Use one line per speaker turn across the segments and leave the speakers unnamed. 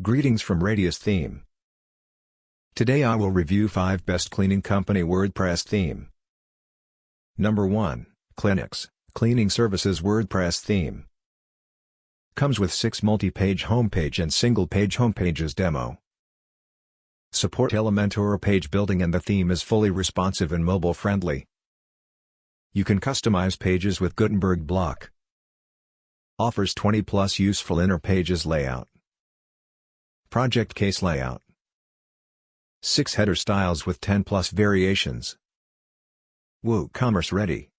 Greetings from Radius Theme. Today I will review 5 best cleaning company WordPress theme. Number 1, Clenix, Cleaning Services WordPress theme. Comes with 6 multi-page homepage and single-page homepages demo. Support Elementor page building and the theme is fully responsive and mobile-friendly. You can customize pages with Gutenberg block. Offers 20+ useful inner pages layout. Project case layout. 6 header styles with 10+ variations. WooCommerce ready.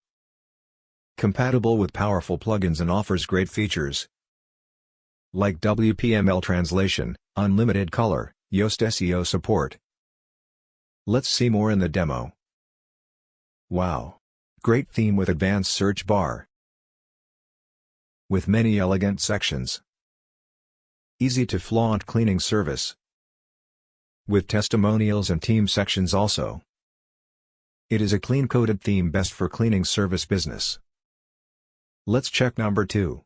Compatible with powerful plugins and offers great features like WPML translation, unlimited color, Yoast SEO support. Let's see more in the demo. Wow! Great theme with advanced search bar. With many elegant sections. Easy to flaunt cleaning service. With testimonials and team sections also. It is a clean-coded theme best for cleaning service business. Let's check number 2.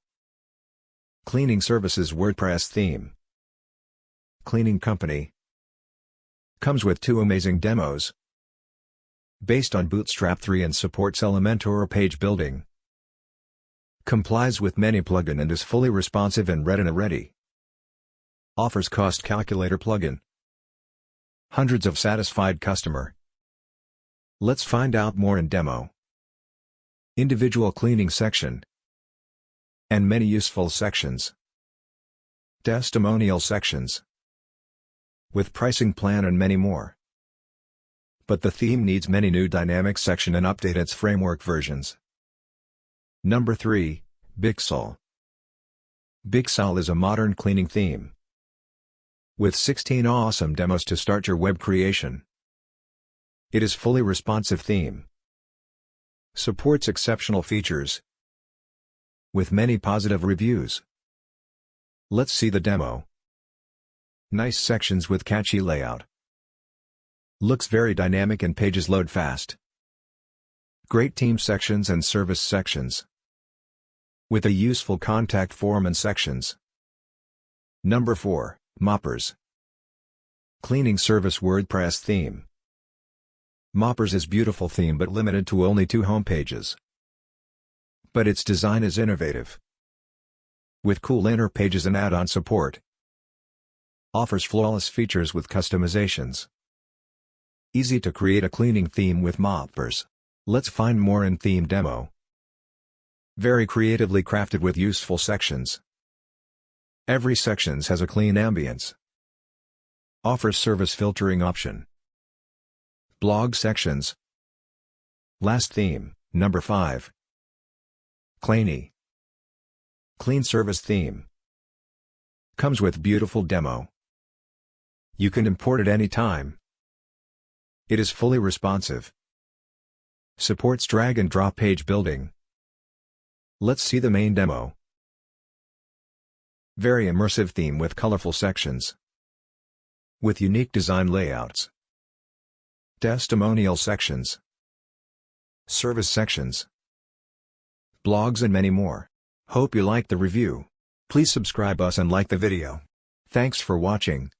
Cleaning Services WordPress theme. Cleaning company. Comes with 2 amazing demos. Based on Bootstrap 3 and supports Elementor page building. Complies with many plugin and is fully responsive and retina-ready. Offers cost calculator plugin. Hundreds of satisfied customer. Let's find out more in demo. Individual cleaning section. And many useful sections. Testimonial sections. With pricing plan and many more. But the theme needs many new dynamic section and update its framework versions. Number 3, Bixal. Bixal is a modern cleaning theme. With 16 awesome demos to start your web creation. It is fully responsive theme. Supports exceptional features. With many positive reviews. Let's see the demo. Nice sections with catchy layout. Looks very dynamic and pages load fast. Great team sections and service sections. With a useful contact form and sections. Number 4. Moppers. Cleaning Service WordPress theme. Moppers is beautiful theme but limited to only 2 homepages. But its design is innovative. With cool inner pages and add-on support. Offers flawless features with customizations. Easy to create a cleaning theme with Moppers. Let's find more in theme demo. Very creatively crafted with useful sections. Every sections has a clean ambience. Offers service filtering option. Blog sections. Last theme, number 5. Clenix. Clean service theme. Comes with beautiful demo. You can import it anytime. It is fully responsive. Supports drag and drop page building. Let's see the main demo. Very immersive theme with colorful sections. With unique design layouts. Testimonial sections. Service sections. Blogs and many more. Hope you liked the review. Please subscribe us and like the video. Thanks for watching.